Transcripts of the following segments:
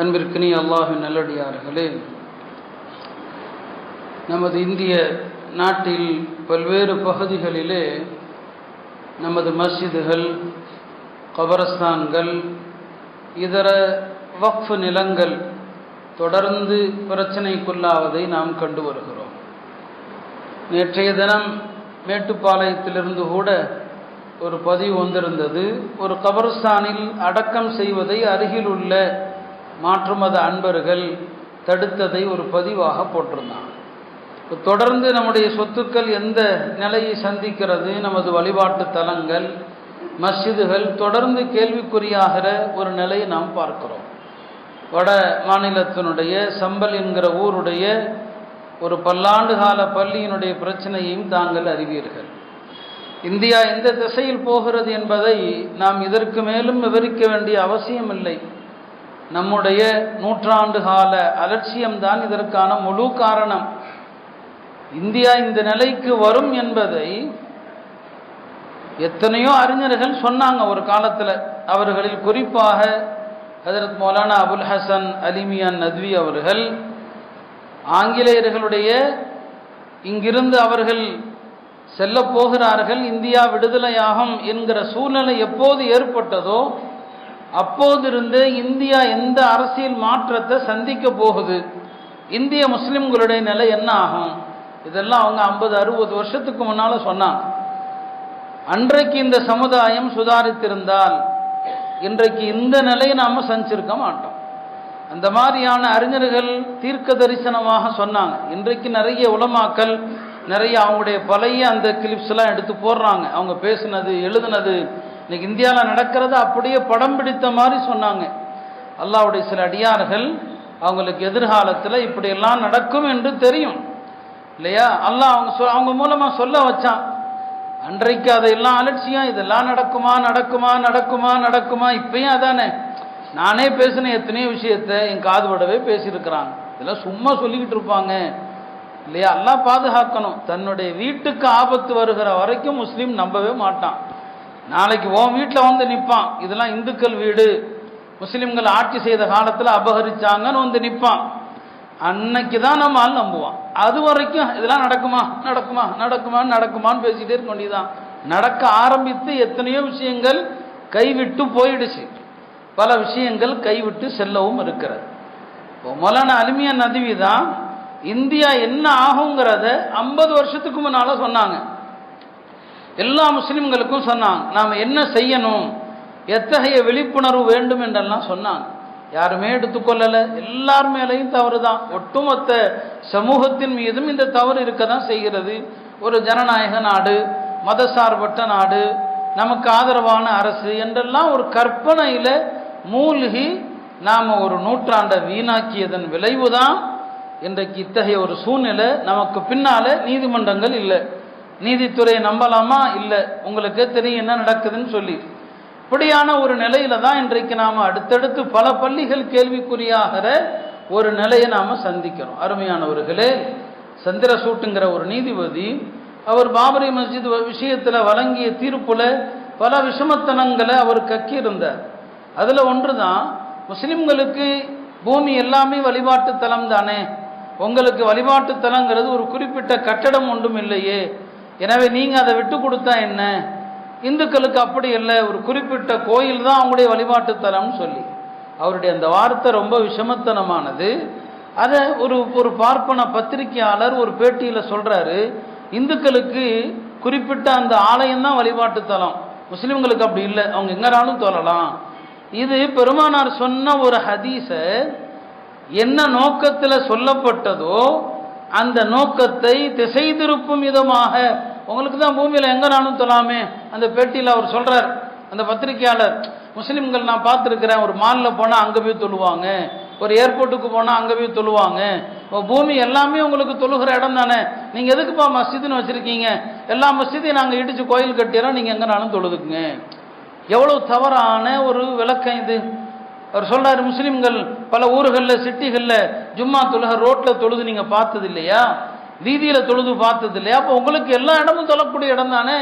அன்பிற்கினிய அல்லாஹ்வின் நல்லடியார்களே, நமது இந்திய நாட்டில் பல்வேறு பகுதிகளிலே நமது மஸ்ஜிதுகள், கபரஸ்தான்கள், இதர வக்ஃப் நிலங்கள் தொடர்ந்து பிரச்சனைக்குள்ளாவதை நாம் கண்டு வருகிறோம். நேற்றைய தினம் மேட்டுப்பாளையத்திலிருந்து கூட ஒரு பதிவு வந்திருந்தது. ஒரு கபரஸ்தானில் அடக்கம் செய்வதை அருகில் உள்ள மாற்று மத அன்பர்கள் தடுத்ததை ஒரு பதிவாக போட்டிருந்தாங்க. தொடர்ந்து நம்முடைய சொத்துக்கள் எந்த நிலையை சந்திக்கிறது, நமது வழிபாட்டு தலங்கள், மஸ்ஜிதுகள் தொடர்ந்து கேள்விக்குறியாகிற ஒரு நிலையை நாம் பார்க்கிறோம். வட மாநிலத்தினுடைய சம்பல் என்கிற ஊருடைய ஒரு பல்லாண்டு கால பள்ளியினுடைய பிரச்சனையையும் தாங்கள் அறிவீர்கள். இந்தியா எந்த திசையில் போகிறது என்பதை நாம் இதற்கு மேலும் விவரிக்க வேண்டிய அவசியமில்லை. நம்முடைய நூற்றாண்டு கால அலட்சியம்தான் இதற்கான முழு காரணம். இந்தியா இந்த நிலைக்கு வரும் என்பதை எத்தனையோ அறிஞர்கள் சொன்னாங்க ஒரு காலத்தில். அவர்களில் குறிப்பாக ஹஜ்ரத் மௌலானா அபுல் ஹசன் அலி மியான் நத்வி அவர்கள் ஆங்கிலேயர்களுடைய இங்கிருந்து அவர்கள் செல்ல போகிறார்கள், இந்தியா விடுதலையாகும் என்கிற சூழ்நிலை எப்போது ஏற்பட்டதோ அப்போதிருந்து இந்தியா எந்த அரசியல் மாற்றத்தை சந்திக்க போகுது, இந்திய முஸ்லிம்களுடைய நிலை என்ன ஆகும், இதெல்லாம் அவங்க 50-60 வருஷத்துக்கு முன்னால் சொன்னாங்க. அன்றைக்கு இந்த சமுதாயம் சுதாரித்திருந்தால் இன்றைக்கு இந்த நிலையை நாம் சந்திச்சிருக்க மாட்டோம். அந்த மாதிரியான அறிஞர்கள் தீர்க்க தரிசனமாக சொன்னாங்க. இன்றைக்கு நிறைய உலமாக்கள் நிறைய அவங்களுடைய பழைய அந்த கிளிப்ஸ்லாம் எடுத்து போடுறாங்க. அவங்க பேசினது எழுதுனது இன்னைக்கு இந்தியாவில் நடக்கிறத அப்படியே படம் பிடித்த மாதிரி சொன்னாங்க. அல்லாஹ்வுடைய சில அடியார்கள் அவங்களுக்கு எதிர்காலத்தில் இப்படியெல்லாம் நடக்கும் என்று தெரியும் இல்லையா? அல்லாஹ் அவங்க மூலமாக சொல்ல வச்சான். அன்றைக்கு அதையெல்லாம் அலட்சியம், இதெல்லாம் நடக்குமா நடக்குமா நடக்குமா நடக்குமா. இப்பயும் அதானே, நானே பேசின எத்தனையோ விஷயத்தை என் காது படவே பேசியிருக்கிறாங்க. இதெல்லாம் சும்மா சொல்லிக்கிட்டு இருப்பாங்க இல்லையா? அல்லாஹ் பாதுகாக்கணும். தன்னுடைய வீட்டுக்கு ஆபத்து வருகிற வரைக்கும் முஸ்லீம் நம்பவே மாட்டான். நாளைக்கு உன் வீட்டில் வந்து நிற்பான், இதெல்லாம் இந்துக்கள் வீடு, முஸ்லீம்கள் ஆட்சி செய்த காலத்தில் அபகரிச்சாங்கன்னு வந்து நிற்பான். அன்னைக்கு தான் நம்ம ஆள் நம்புவான். அது வரைக்கும் இதெல்லாம் நடக்குமா நடக்குமா நடக்குமா நடக்குமான்னு பேசிக்கிட்டே இருக்க வேண்டியதான். நடக்க ஆரம்பித்து எத்தனையோ விஷயங்கள் கைவிட்டு போயிடுச்சு, பல விஷயங்கள் கைவிட்டு செல்லவும் இருக்கிறது. இப்போ மௌலானா அலி மியான் நத்வி தான் இந்தியா என்ன ஆகுங்கிறத 50 வருஷத்துக்கு முன்னால சொன்னாங்க. எல்லா முஸ்லிம்களுக்கும் சொன்னாங்க நாம் என்ன செய்யணும், எத்தகைய விழிப்புணர்வு வேண்டும் என்றெல்லாம் சொன்னாங்க. யாருமே எடுத்துக்கொள்ளலை. எல்லார் மேலேயும் தவறு தான். ஒட்டுமொத்த சமூகத்தின் மீதும் இந்த தவறு இருக்க தான் செய்கிறது. ஒரு ஜனநாயக நாடு, மதசார்பற்ற நாடு, நமக்கு ஆதரவான அரசு என்றெல்லாம் ஒரு கற்பனையில் மூழ்கி நாம் ஒரு நூற்றாண்டை வீணாக்கியதன் விளைவு தான் இன்றைக்கு இத்தகைய ஒரு சூழ்நிலை. நமக்கு பின்னால் நீதிமன்றங்கள் இல்லை, நீதித்துறையை நம்பலாமா? இல்லை. உங்களுக்கே தெரியும் என்ன நடக்குதுன்னு சொல்லி. இப்படியான ஒரு நிலையில தான் இன்றைக்கு நாம் அடுத்தடுத்து பல பள்ளிகள் கேள்விக்குறியாகிற ஒரு நிலையை நாம் சந்திக்கிறோம். அருமையானவர்களே, சந்திரசூட்டுங்கிற ஒரு நீதிபதி அவர் பாபரி மஸ்ஜித் விஷயத்தில் வழங்கிய தீர்ப்புல பல விஷமத்தனங்களை அவர் கக்கியிருந்தார். அதில் ஒன்று தான், முஸ்லிம்களுக்கு பூமி எல்லாமே வழிபாட்டு தலம் தானே, உங்களுக்கு வழிபாட்டு தலங்கிறது ஒரு குறிப்பிட்ட கட்டடம் ஒன்றும் இல்லையே, எனவே நீங்கள் அதை விட்டு கொடுத்தா என்ன, இந்துக்களுக்கு அப்படி இல்லை, ஒரு குறிப்பிட்ட கோயில் தான் அவங்களுடைய வழிபாட்டு தலம்னு சொல்லி அவருடைய அந்த வார்த்தை ரொம்ப விஷமத்தனமானது. அதை ஒரு பார்ப்பன பத்திரிகையாளர் ஒரு பேட்டியில் சொல்கிறாரு, இந்துக்களுக்கு குறிப்பிட்ட அந்த ஆலயம் தான் வழிபாட்டு தலம், முஸ்லீம்களுக்கு அப்படி இல்லை, அவங்க எங்கனாலும் தொழலாம். இது பெருமானார் சொன்ன ஒரு ஹதீஸை என்ன நோக்கத்தில் சொல்லப்பட்டதோ அந்த நோக்கத்தை திசை திருப்பும் விதமாக உங்களுக்கு தான் பூமியில் எங்கனாலும் தொழாமே. அந்த பேட்டியில் அவர் சொல்கிறார், அந்த பத்திரிகையாளர், முஸ்லீம்கள் நான் பார்த்துருக்கிறேன், ஒரு மாலில் போனால் அங்கே போய் தொழுவாங்க, ஒரு ஏர்போர்ட்டுக்கு போனால் அங்கே போய் தொழுவாங்க, பூமி எல்லாமே உங்களுக்கு தொழுகிற இடம் தானே, நீங்கள் எதுக்குப்பா மஸ்ஜிதுன்னு வச்சுருக்கீங்க, எல்லா மஸ்ஜிதையும் நாங்கள் இடித்து கோயில் கட்டிடுறோம், நீங்கள் எங்கனாலும் தொழுதுக்குங்க. எவ்வளோ தவறான ஒரு விளக்கம் இது. அவர் சொல்கிறார், முஸ்லீம்கள் பல ஊர்களில் சிட்டிகளில் ஜும்மா தொழுக ரோட்டில் தொழுது நீங்கள் பார்த்தது இல்லையா, வீதியில் தொழுது பார்த்தது இல்லையா, அப்போ உங்களுக்கு எல்லா இடமும் தொழக்கூடிய இடம் தானே,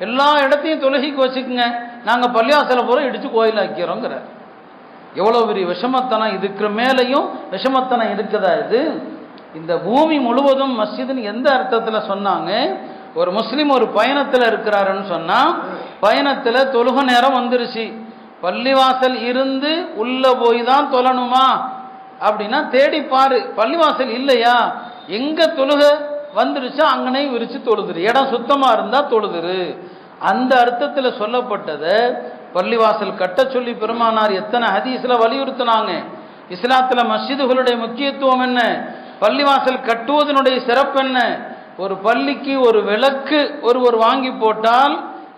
எல்லா இடத்தையும் தொழுகைக்கு வச்சுக்குங்க, நாங்கள் பள்ளியாசலை பூரா இடித்து கோயில் ஆக்கிறோங்கிறார். எவ்வளோ பெரிய விஷமத்தனம், இதுக்கு மேலேயும் விஷமத்தனம் இருக்குதா? இது இந்த பூமி முழுவதும் மஸ்ஜிதுன்னு எந்த அர்த்தத்தில் சொன்னாங்க? ஒரு முஸ்லீம் ஒரு பயணத்தில் இருக்கிறாருன்னு சொன்னால், பயணத்தில் தொழுக நேரம் வந்துருச்சு, பள்ளிவாசல் இருந்து உள்ள போய் தான் தொழணுமா அப்படின்னா தேடி பாரு, பள்ளிவாசல் இல்லையா, எங்க தொழுக வந்துருச்சோ அங்கனே விரிச்சு தொழுதுரு, இடம் சுத்தமா இருந்தா தொழுதுரு. அந்த அர்த்தத்தில் சொல்லப்பட்டதை பள்ளிவாசல் கட்ட சொல்லி பெருமானார் எத்தனை ஹதீஸ்ல வலியுறுத்தினாங்க. இஸ்லாத்துல மஸ்ஜிதுகளுடைய முக்கியத்துவம் என்ன, பள்ளிவாசல் கட்டுவதனுடைய சிறப்பு என்ன? ஒரு பள்ளிக்கு ஒரு விளக்கு ஒருவர் வாங்கி போட்டால்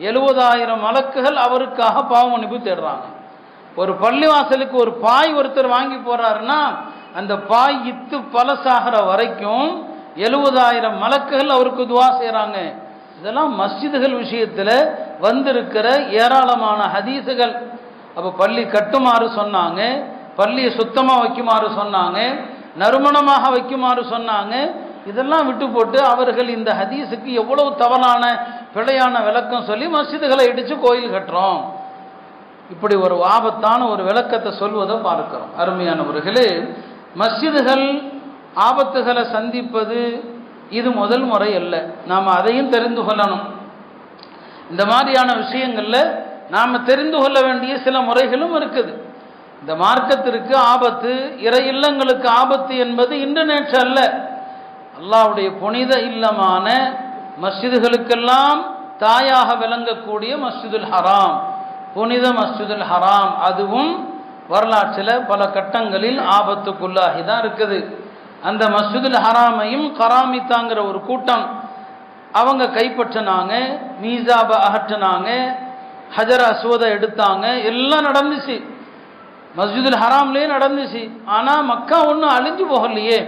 70,000 மலக்குகள் அவருக்காக பாவ மன்னிப்பு தேடுறாங்க. ஒரு பள்ளிவாசலுக்கு ஒரு பாய் ஒருத்தர் வாங்கி போறாருன்னா அந்த பாய் இத்து பழசாகிற வரைக்கும் 70,000 மலக்குகள் அவருக்கு துவா செய்யறாங்க. இதெல்லாம் மஸ்ஜிதுகள் விஷயத்துல வந்திருக்கிற ஏராளமான ஹதீசுகள். அப்ப பள்ளி கட்டுமாறு சொன்னாங்க, பள்ளியை சுத்தமா வைக்குமாறு சொன்னாங்க, நறுமணமாக வைக்குமாறு சொன்னாங்க. இதெல்லாம் விட்டு போட்டு அவர்கள் இந்த ஹதீஸுக்கு எவ்வளவு தவறான பிழையான விளக்கம் சொல்லி மஸ்ஜிதுகளை இடிச்சு கோயில் கட்டுறோம், இப்படி ஒரு ஆபத்தான ஒரு விளக்கத்தை சொல்வதை பார்க்கிறோம். அருமையானவர்களே, மஸ்ஜிதுகள் ஆபத்துகளை சந்திப்பது இது முதல் முறை அல்ல, நாம் அதையும் தெரிந்து கொள்ளணும். இந்த மாதிரியான விஷயங்கள்ல நாம் தெரிந்து கொள்ள வேண்டிய சில முறைகளும் இருக்குது. இந்த மார்க்கத்திற்கு ஆபத்து, இறை இல்லங்களுக்கு ஆபத்து என்பது இன்று நேற்று அல்ல. அல்லாஹ்வுடைய புனித இல்லமான மஸ்ஜிதுகளுக்கெல்லாம் தாயாக விளங்கக்கூடிய மஸ்ஜிதுல் ஹராம், புனித மஸ்ஜிதுல் ஹராம், அதுவும் வரலாற்றில் பல கட்டங்களில் ஆபத்துக்குள்ளாகி தான் இருக்குது. அந்த மஸ்ஜிதுல் ஹராமையும் கராமித்தாங்கிற ஒரு கூட்டம் அவங்க கைப்பற்றினாங்க, மீசாப அகற்றினாங்க, ஹஜர் அஸ்வதை எடுத்தாங்க, எல்லாம் நடந்துச்சு, மஸ்ஜிதுல் ஹராம்லேயே நடந்துச்சு. ஆனால் மக்கா ஒன்றும் அழிஞ்சு போகலையே,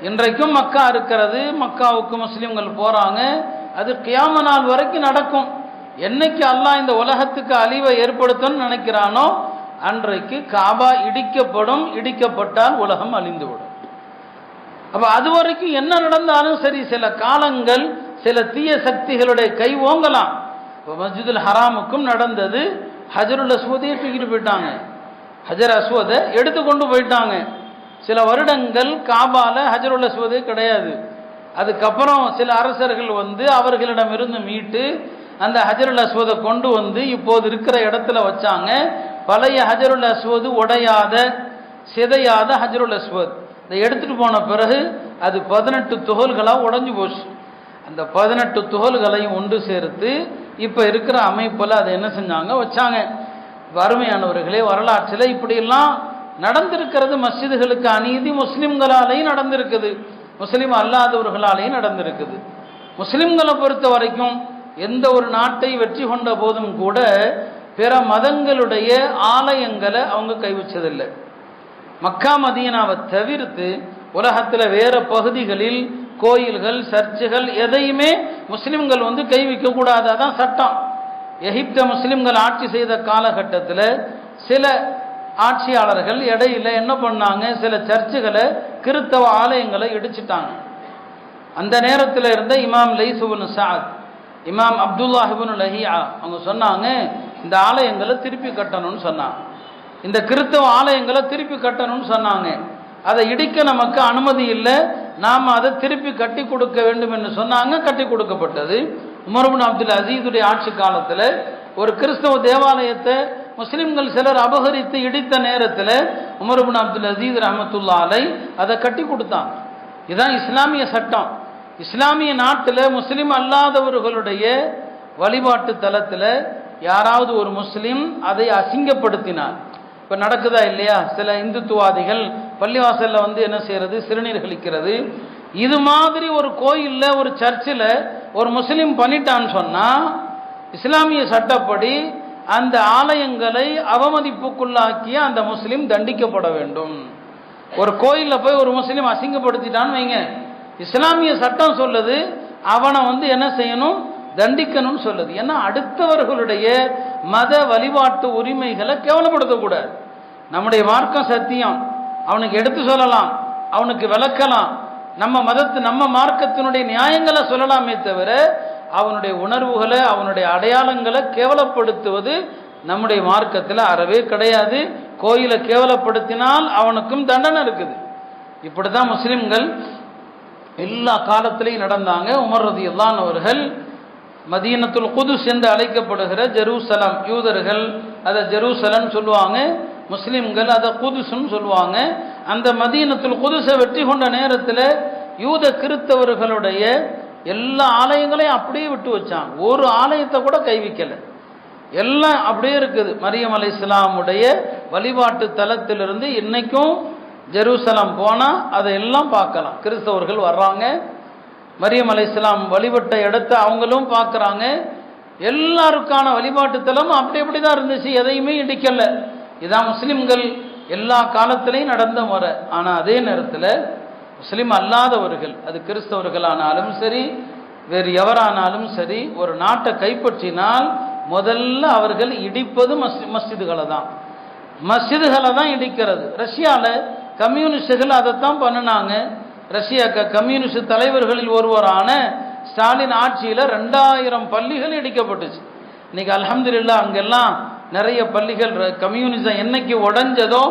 இன்றைக்கும் மக்கா இருக்கிறது, மக்காவுக்கு முஸ்லீம்கள் போகிறாங்க, அது கியாம நாள் வரைக்கும் நடக்கும். என்னைக்கு அல்லாஹ் இந்த உலகத்துக்கு அழிவை ஏற்படுத்தணும்னு நினைக்கிறானோ அன்றைக்கு காபா இடிக்கப்படும், இடிக்கப்பட்டால் உலகம் அழிந்துவிடும். அப்ப அது வரைக்கும் என்ன நடந்தாலும் சரி, சில காலங்கள் சில தீய சக்திகளுடைய கை ஓங்கலாம். மஸ்ஜிதுல் ஹராமுக்கும் நடந்தது, ஹஜருல் அஸ்வதையை தூக்கிட்டு போயிட்டாங்க, ஹஜர் அஸ்வதை எடுத்து கொண்டு போயிட்டாங்க. சில வருடங்கள் காபால ஹஜருல் அஸ்வதே கிடையாது. அதுக்கப்புறம் சில அரசர்கள் வந்து அவர்களிடமிருந்து மீட்டு அந்த ஹஜருல் அஸ்வதை கொண்டு வந்து இப்போது இருக்கிற இடத்துல வச்சாங்க. பழைய ஹஜருல் அஸ்வது உடையாத சிதையாத ஹஜருல் அஸ்வத். இதை எடுத்துட்டு போன பிறகு அது 18 துகள்களாக உடைஞ்சு போச்சு. அந்த 18 துகள்களையும் ஒன்று சேர்த்து இப்போ இருக்கிற அமைப்பில் அதை என்ன செஞ்சாங்க, வச்சாங்க. அருமையானவர்களே, வரலாற்றில் இப்படியெல்லாம் நடந்திருக்கிறது. மஸ்ஜிதுகளுக்கு அநீதி முஸ்லிம்களாலேயும் நடந்திருக்குது, முஸ்லீம் அல்லாதவர்களாலேயும் நடந்திருக்குது. முஸ்லிம்களை பொறுத்த வரைக்கும் எந்த ஒரு நாட்டை வெற்றி கொண்ட போதும் கூட பிற மதங்களுடைய ஆலயங்களை அவங்க கைவச்சதில்லை. மக்கா மதீனாவை தவிர்த்து உலகத்தில் வேற பகுதிகளில் கோயில்கள், சர்ச்சுகள் எதையுமே முஸ்லிம்கள் வந்து கை வைக்க கூடாது, அதான் சட்டம். எகிப்த முஸ்லிம்கள் ஆட்சி செய்த காலகட்டத்தில் சில ஆட்சியாளர்கள் இடையில என்ன பண்ணாங்க, சில சர்ச்சுகளை, கிறிஸ்தவ ஆலயங்களை இடிச்சிட்டாங்க. அந்த நேரத்தில் இருந்த இமாம் லைஸ் இப்னு சஅத், இமாம் அப்துல்லாஹ் இப்னு லஹியா அவங்க சொன்னாங்க, இந்த ஆலயங்களை திருப்பி கட்டணும்னு சொன்னாங்க, இந்த கிறிஸ்தவ ஆலயங்களை திருப்பி கட்டணும்னு சொன்னாங்க. அதை இடிக்க நமக்கு அனுமதி இல்லை, நாம் அதை திருப்பி கட்டி கொடுக்க வேண்டும் என்று சொன்னாங்க. கட்டி கொடுக்கப்பட்டது. உமர் இப்னு அப்துல் அசீதுடைய ஆட்சி காலத்தில் ஒரு கிறிஸ்தவ தேவாலயத்தை முஸ்லிம்கள் சிலர் அபகரித்து இடித்த நேரத்தில் உமர் இப்னு அப்துல் அசீஸ் ரஹ்மத்துல்லாஹி அலைஹி அதை கட்டி கொடுத்தாங்க. இதுதான் இஸ்லாமிய சட்டம். இஸ்லாமிய நாட்டில் முஸ்லிம் அல்லாதவர்களுடைய வழிபாட்டு தலத்தில் யாராவது ஒரு முஸ்லிம் அதை அசிங்கப்படுத்தினார், இப்போ நடக்குதா இல்லையா, சில இந்துத்துவாதிகள் பள்ளிவாசலில் வந்து என்ன செய்யறது, சிறுநீர் கழிக்கிறது. இது மாதிரி ஒரு கோயிலில், ஒரு சர்ச்சில் ஒரு முஸ்லீம் பண்ணிட்டான்னு சொன்னால் இஸ்லாமிய சட்டப்படி அந்த ஆலயங்களை அவமதிப்புக்குள்ளாக்கிய அந்த முஸ்லீம் தண்டிக்கப்பட வேண்டும். ஒரு கோயிலில் போய் ஒரு முஸ்லீம் அசிங்கப்படுத்திட்டான்னு வைங்க, இஸ்லாமிய சட்டம் சொல்லுது அவனை வந்து என்ன செய்யணும், தண்டிக்கணும்னு சொல்லுது. ஏன்னா அடுத்தவர்களுடைய மத வழிபாட்டு உரிமைகளை கேவலப்படுத்தக்கூடாது. நம்முடைய மார்க்கம் சத்தியம், அவனுக்கு எடுத்து சொல்லலாம், அவனுக்கு விளக்கலாம், நம்ம மார்க்கத்தினுடைய நியாயங்களை சொல்லலாமே தவிர அவனுடைய உணர்வுகளை, அவனுடைய அடையாளங்களை கேவலப்படுத்துவது நம்முடைய மார்க்கத்தில் அறவே கிடையாது. கோயிலை கேவலப்படுத்தினால் அவனுக்கும் தண்டனை இருக்குது. இப்படி தான் முஸ்லிம்கள் எல்லா காலத்திலையும் நடந்தாங்க. உமர் ரலியல்லாஹு அன்ஹு அவர்கள் மதீனத்துல் குதுஸ் என்று அழைக்கப்படுகிற ஜெருசலம், யூதர்கள் அதை ஜெருசலம் சொல்லுவாங்க, முஸ்லிம்கள் அதை குதுஸ்ன்னு சொல்லுவாங்க. அந்த மதீனத்துல் குதுஸை வெற்றி கொண்ட நேரத்தில் யூத கிறிஸ்தவர்களுடைய எல்லா ஆலயங்களையும் அப்படியே விட்டு வச்சாங்க. ஒரு ஆலயத்தை கூட கைவிக்கலை, எல்லாம் அப்படியே இருக்குது. மரியம் அலைஹிஸ்ஸலாமுடைய வழிபாட்டு தலத்திலிருந்து இன்னைக்கும் ஜெருசலம் போனால் அதையெல்லாம் பார்க்கலாம். கிறிஸ்தவர்கள் வர்றாங்க, மரியம் அலைஹிஸ்ஸலாம் வழிபட்ட இடத்த அவங்களும் பார்க்குறாங்க. எல்லாருக்கான வழிபாட்டு தலம் அப்படி அப்படி தான் இருந்துச்சு, எதையுமே இடிக்கலை. இதான் முஸ்லிம்கள் எல்லா காலத்திலையும் நடந்த முறை. ஆனால் அதே நேரத்தில் முஸ்லிம் அல்லாதவர்கள், அது கிறிஸ்தவர்களானாலும் சரி வேறு எவரானாலும் சரி, ஒரு நாட்டை கைப்பற்றினால் முதல்ல அவர்கள் இடிப்பது மஸ்ஜிதுகளை தான், மஸ்ஜிதுகளை தான் இடிக்கிறது. ரஷ்யாவில் கம்யூனிஸ்டுகள் அதைத்தான் பண்ணினாங்க. ரஷ்யா கம்யூனிஸ்ட் தலைவர்களில் ஒருவரான ஸ்டாலின் ஆட்சியில் 2000 பள்ளிகள் இடிக்கப்பட்டுச்சு. இன்னைக்கு அல்ஹம்துலில்லாஹ் அங்கெல்லாம் நிறைய பள்ளிகள், கம்யூனிசம் என்னைக்கு உடைஞ்சதோ,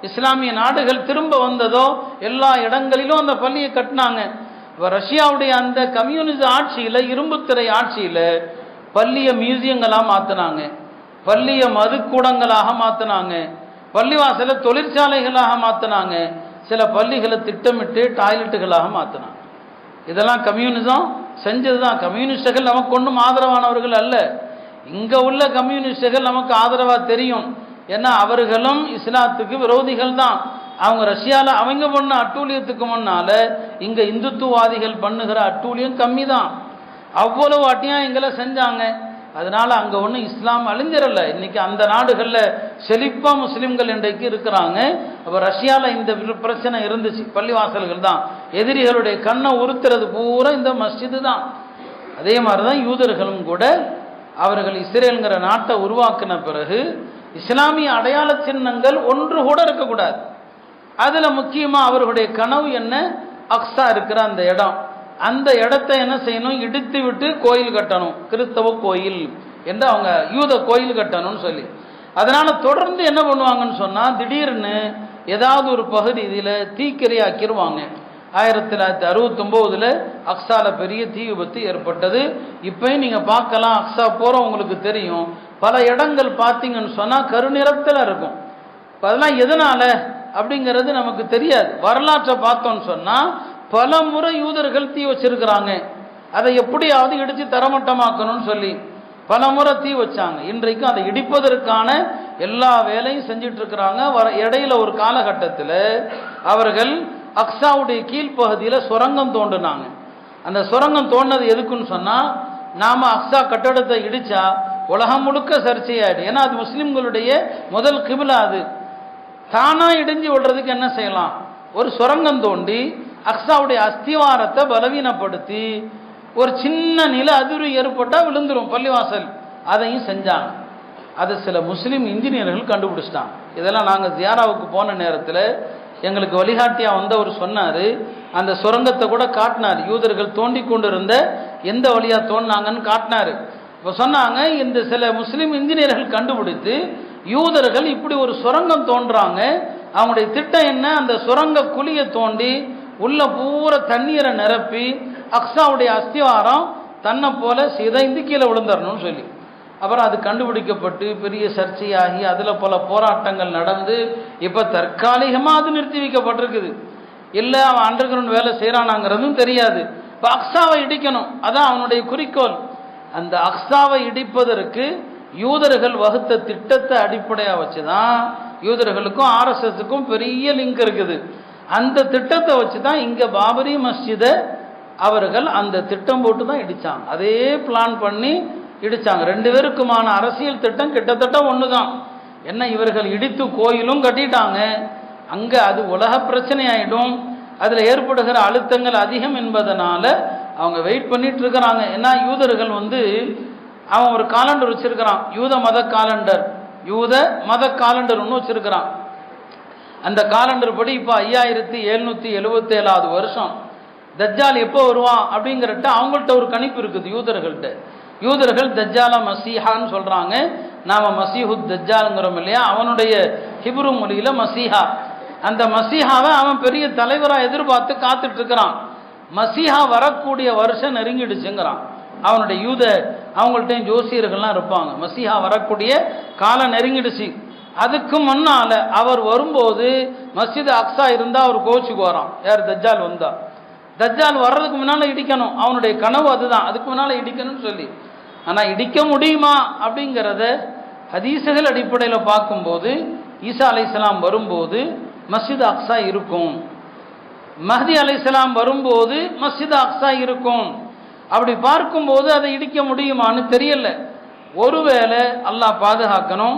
இஸ்லாமிய நாடுகள் திரும்ப வந்ததோ எல்லா இடங்களிலும் அந்த பள்ளியை கட்டினாங்க. இப்போ ரஷ்யாவுடைய அந்த கம்யூனிச ஆட்சியில், இரும்புத்திரை ஆட்சியில் பள்ளியை மியூசியங்களாக மாற்றினாங்க, பள்ளியை மதுக்கூடங்களாக மாற்றினாங்க, பள்ளிவாசலை தொழிற்சாலைகளாக மாற்றினாங்க, சில பள்ளிகளை திட்டமிட்டு டாய்லெட்டுகளாக மாற்றினாங்க. இதெல்லாம் கம்யூனிசம் செஞ்சது தான். கம்யூனிஸ்டுகள் நமக்கு ஒன்றும் ஆதரவானவர்கள் அல்ல. இங்கே உள்ள கம்யூனிஸ்டுகள் நமக்கு ஆதரவாக தெரியும், ஏன்னா அவர்களும் இஸ்லாத்துக்கு விரோதிகள் தான். அவங்க ரஷ்யாவில் அவங்க பண்ண அட்டூழியத்துக்கு முன்னால் இங்கே இந்துத்துவாதிகள் பண்ணுகிற அட்டூழியம் கம்மி தான். அவ்வளவு அட்டியாயங்களை செஞ்சாங்க. அதனால் அங்கே ஒன்றும் இஸ்லாம் அழிஞ்சிடலை. இன்றைக்கி அந்த நாடுகளில் செழிப்பாக முஸ்லீம்கள் இன்றைக்கு இருக்கிறாங்க. அப்போ ரஷ்யாவில் இந்த பிரச்சனை இருந்துச்சு, பள்ளிவாசல்கள் தான். எதிரிகளுடைய கண்ணை உறுத்துறது பூரா இந்த மஸ்ஜிது தான். அதே மாதிரி தான் யூதர்களும் கூட அவர்கள் இஸ்ரேலுங்கிற நாட்டை உருவாக்கின பிறகு இஸ்லாமிய அடையாள சின்னங்கள் ஒன்று கூட இருக்கக்கூடாது. அதில் முக்கியமாக அவர்களுடைய கனவு என்ன, அக்ஸா இருக்கிற அந்த இடம், அந்த இடத்தை என்ன செய்யணும், இடித்து விட்டு கோயில் கட்டணும், கிறிஸ்தவ கோயில் என்று அவங்க யூத கோயில் கட்டணும்னு சொல்லி. அதனால் தொடர்ந்து என்ன பண்ணுவாங்கன்னு சொன்னால், திடீர்னு ஏதாவது ஒரு பகுதி இதில் தீக்கிரையாக்கிடுவாங்க. 1969 அக்ஸாவில் பெரிய தீ விபத்து ஏற்பட்டது. இப்போயும் நீங்கள் பார்க்கலாம், அக்ஸா போகிற உங்களுக்கு தெரியும், பல இடங்கள் பார்த்தீங்கன்னு சொன்னால் கருநிறத்தில் இருக்கும். இப்போ அதெல்லாம் எதனால் அப்படிங்கிறது நமக்கு தெரியாது. வரலாற்றை பார்த்தோன்னு சொன்னால் பல முறை யூதர்கள் தீ வச்சிருக்கிறாங்க, அதை எப்படியாவது இடித்து தரமட்டமாக்கணும்னு சொல்லி பல முறை தீ வச்சாங்க. இன்றைக்கும் அதை இடிப்பதற்கான எல்லா வேலையும் செஞ்சிட்டு இருக்கிறாங்க. இடையில ஒரு காலகட்டத்தில் அவர்கள் அக்ஸாவுடைய கீழ்ப்பகுதியில் சுரங்கம் தோண்டினாங்க. அந்த சுரங்கம் தோண்டினது எதுக்குன்னு சொன்னால், நாம் அக்ஸா கட்டடத்தை இடித்தா உலகம் முழுக்க சர்ச்சையாயிடும். ஏன்னா அது முஸ்லீம்களுடைய முதல் கிபிலா. அது தானாக இடிஞ்சு விடுறதுக்கு என்ன செய்யலாம், ஒரு சுரங்கம் தோண்டி அக்ஸாவுடைய அஸ்திவாரத்தை பலவீனப்படுத்தி ஒரு சின்ன நில அதிர்வு ஏற்பட்டால் விழுந்துடும் பள்ளிவாசல். அதையும் செஞ்சாங்க. அதை சில முஸ்லீம் இன்ஜினியர்கள் கண்டுபிடிச்சிட்டாங்க. இதெல்லாம் நாங்கள் ஜியாராவுக்கு போன நேரத்தில் எங்களுக்கு வழிகாட்டியாக வந்தவர் சொன்னார், அந்த சுரங்கத்தை கூட காட்டினார். யூதர்கள் தோண்டி கொண்டு இருந்த எந்த வழியாக தோண்டினாங்கன்னு காட்டினார். இப்போ சொன்னாங்க, இந்த சில முஸ்லீம் இன்ஜினியர்கள் கண்டுபிடித்து யூதர்கள் இப்படி ஒரு சுரங்கம் தோன்றாங்க, அவங்களுடைய திட்டம் என்ன, அந்த சுரங்க குழியை தோண்டி உள்ள பூரா தண்ணீரை நிரப்பி அக்ஸாவுடைய அஸ்திவாரம் தன்னை போல சிதைந்து கீழே விழுந்துடணும்னு சொல்லி. அப்புறம் அது கண்டுபிடிக்கப்பட்டு பெரிய சர்ச்சையாகி அதில் பல போராட்டங்கள் நடந்து இப்போ தற்காலிகமாக அது நிறுத்தி வைக்கப்பட்டிருக்குது. இல்லை அவன் அண்டர் கிரவுண்ட் வேலை செய்கிறானாங்கிறதும் தெரியாது. இப்போ அக்ஸாவை இடிக்கணும், அதான் அவனுடைய குறிக்கோள். அந்த அக்ஸாவை இடிப்பதற்கு யூதர்கள் வகுத்த திட்டத்தை அடிப்படையாக வச்சு தான் யூதர்களுக்கும் ஆர்எஸ்எஸ்க்கும் பெரிய லிங்க் இருக்குது. அந்த திட்டத்தை வச்சு தான் இங்கே பாபரி மஸ்ஜிதை அவர்கள் அந்த திட்டம் போட்டு தான் இடித்தாங்க. அதே பிளான் பண்ணி இடித்தாங்க. 2 பேருக்குமான அரசியல் திட்டம் கிட்டத்தட்ட ஒன்று தான். என்ன, இவர்கள் இடித்து கோயிலும் கட்டிட்டாங்க, அங்கே அது உலக பிரச்சனை ஆகிடும், அதில் ஏற்படுகிற அழுத்தங்கள் அதிகம் என்பதனால அவங்க வெயிட் பண்ணிட்டு இருக்கிறாங்க. ஏன்னா யூதர்கள் அவன் ஒரு காலண்டர் வச்சிருக்கிறான், யூத மத காலண்டர், யூத மத காலண்டர் ஒன்று வச்சிருக்கிறான். அந்த காலண்டர் படி இப்போ 5777வது வருஷம் தஜ்ஜால் எப்போ வருவான் அப்படிங்கிறட்ட அவங்கள்ட்ட ஒரு கணிப்பு இருக்குது யூதர்கள்ட்ட. யூதர்கள் தஜ்ஜால மசீஹான்னு சொல்கிறாங்க, நாம் மசீஹுத் தஜ்ஜாலுங்கிறோம் இல்லையா, அவனுடைய ஹிப்ரு மொழியில மசீஹா. அந்த மசீஹாவை அவன் பெரிய தலைவராக எதிர்பார்த்து காத்துட்டு இருக்கிறான். மசீஹா வரக்கூடிய வருஷம் நெருங்கிடுச்சுங்கிறான். அவனுடைய அவங்கள்ட்டையும் ஜோசியர்கள்லாம் இருப்பாங்க. மசீஹா வரக்கூடிய காலம் நெருங்கிடுச்சு. அதுக்கு முன்னால அவர் வரும்போது மஸ்ஜித் அக்ஸா இருந்தா அவர் கோச்சுக்கு வரான். யார்? தஜ்ஜால் வந்தா. தஜ்ஜால் வர்றதுக்கு முன்னால இடிக்கணும். அவனுடைய கனவு அதுதான், அதுக்கு முன்னால இடிக்கணும்னு சொல்லி. ஆனா இடிக்க முடியுமா அப்படிங்கிறத ஹதீசுகள் அடிப்படையில் பார்க்கும்போது ஈசா அலைஹிஸ்ஸலாம் வரும்போது மஸ்ஜித் அக்ஸா இருக்கும், மஹ்தி அலைஹிஸ்ஸலாம் வரும்போது மஸ்ஜித் அக்ஸா இருக்கும். அப்படி பார்க்கும்போது அதை இடிக்க முடியுமான்னு தெரியல. ஒருவேளை அல்லாஹ் பாதுகாக்கணும்,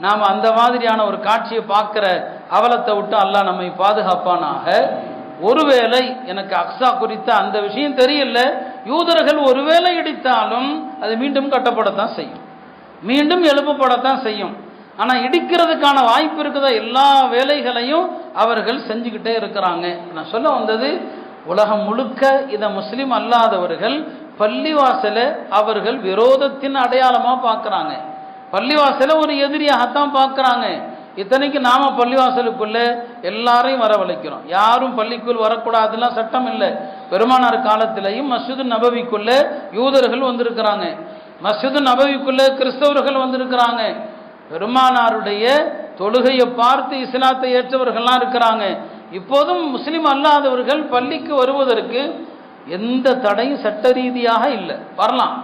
நாம் அந்த மாதிரியான ஒரு காட்சியை பார்க்குற அவலத்தை விட்டு அல்லாஹ் நம்மை பாதுகாப்பானாக. ஒருவேளை எனக்கு அக்ஸா குறித்த அந்த விஷயம் தெரியல. யூதர்கள் ஒருவேளை இடித்தாலும் அது மீண்டும் கட்டப்படத்தான் செய்யும், மீண்டும் எழுப்பப்படத்தான் செய்யும். ஆனால் இடிக்கிறதுக்கான வாய்ப்பு இருக்குதா? எல்லா வேலைகளையும் அவர்கள் செஞ்சுக்கிட்டே இருக்கிறாங்க. நான் சொல்ல வந்தது, உலகம் முழுக்க இதை முஸ்லீம் அல்லாதவர்கள் பள்ளிவாசலை அவர்கள் விரோதத்தின் அடையாளமாக பார்க்குறாங்க. பள்ளிவாசலை ஒரு எதிரியாகத்தான் பார்க்குறாங்க. இத்தனைக்கு நாம பள்ளிவாசலுக்குள்ள எல்லாரையும் வரவழைக்கிறோம். யாரும் பள்ளிக்குள் வரக்கூடாதுலாம் சட்டம் இல்லை. பெருமானார் காலத்திலையும் மஸ்ஜிது நபவிக்குள்ள யூதர்கள் வந்திருக்கிறாங்க, மஸ்ஜிது நபவிக்குள்ள கிறிஸ்தவர்கள் வந்திருக்கிறாங்க. பெருமானாருடைய தொழுகையை பார்த்து இஸ்லாத்தை ஏற்றவர்கள்லாம் இருக்கிறாங்க. இப்போதும் முஸ்லிம் அல்லாதவர்கள் பள்ளிக்கு வருவதற்கு எந்த தடையும் சட்ட ரீதியாக இல்லை, வரலாம்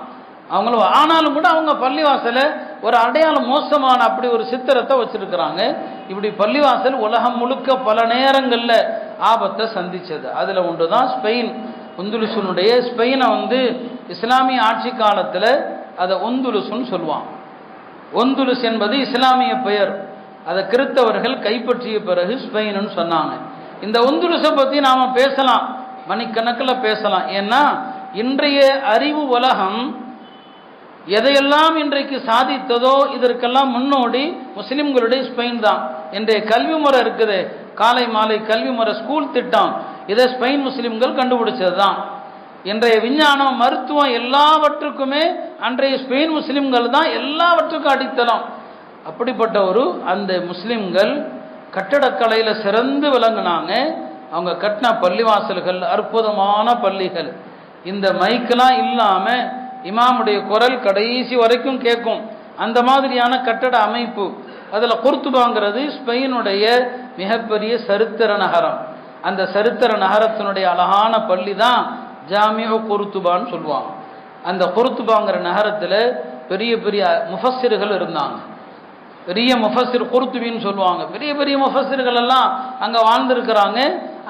அவங்களும். ஆனாலும் கூட அவங்க பள்ளிவாசலை ஒரு அடையாளம் மோசமான அப்படி ஒரு சித்திரத்தை வச்சிருக்கிறாங்க. இப்படி பள்ளிவாசல் உலகம் முழுக்க பல நேரங்களில் ஆபத்தை சந்திச்சது. அதில் ஒன்று தான் ஸ்பெயின். உந்துலுசுனுடைய ஸ்பெயினை இஸ்லாமிய ஆட்சி காலத்தில் அதை ஒந்துலுசுன்னு சொல்லுவான். ஒந்துலுஸ் என்பது இஸ்லாமிய பெயர். அதை கிறிஸ்தவர்கள் கைப்பற்றிய பிறகு ஸ்பெயின்னு சொன்னாங்க. இந்த ஒந்துலுஸை பற்றி நாம் பேசலாம், மணிக்கணக்கில் பேசலாம். ஏன்னா இன்றைய அறிவு உலகம் எதையெல்லாம் இன்றைக்கு சாதித்ததோ இதற்கெல்லாம் முன்னோடி முஸ்லிம்களுடைய ஸ்பெயின் தான். இன்றைய கல்வி முறை இருக்குது, காலை மாலை கல்வி முறை, ஸ்கூல் திட்டம், இதை ஸ்பெயின் முஸ்லிம்கள் கண்டுபிடிச்சது தான். இன்றைய விஞ்ஞானம், மருத்துவம் எல்லாவற்றுக்குமே அன்றைய ஸ்பெயின் முஸ்லிம்கள் தான் எல்லாவற்றுக்கும் அடித்தளம். அப்படிப்பட்ட அந்த முஸ்லிம்கள் கட்டடக்கலையில் சிறந்து விளங்கினாங்க. அவங்க கட்டின பள்ளிவாசல்கள் அற்புதமான பள்ளிகள். இந்த மைக்கெல்லாம் இல்லாமல் இமாமுடைய குரல் கடைசி வரைக்கும் கேட்கும், அந்த மாதிரியான கட்டட அமைப்பு. அதில் குர்துபாங்கிறது ஸ்பெயினுடைய மிகப்பெரிய சரித்திர நகரம். அந்த சரித்திர நகரத்தினுடைய அழகான பள்ளி தான் ஜாமியோ குர்துபான்னு சொல்லுவாங்க. அந்த குர்துபாங்கிற நகரத்தில் பெரிய பெரிய முஃபஸ்ஸிர்கள் இருந்தாங்க. பெரிய முஃபஸ்ஸிர் குர்துபின்னு சொல்லுவாங்க. பெரிய பெரிய முஃபஸ்ஸிர்கள் எல்லாம் அங்கே வாழ்ந்திருக்கிறாங்க.